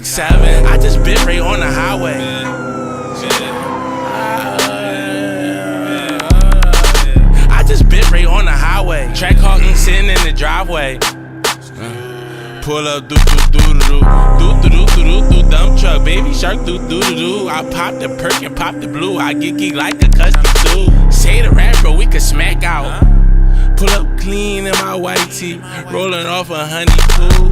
6'7", I just bit right on the highway. I just bit right on the highway. Track hawking sitting in the driveway. Pull up, do dump truck, baby shark, do. I pop the perk and pop the blue. I get geek like a custom too. Say the rap, bro, we can smack out. Pull up clean in my white tee, rolling off a honey cool.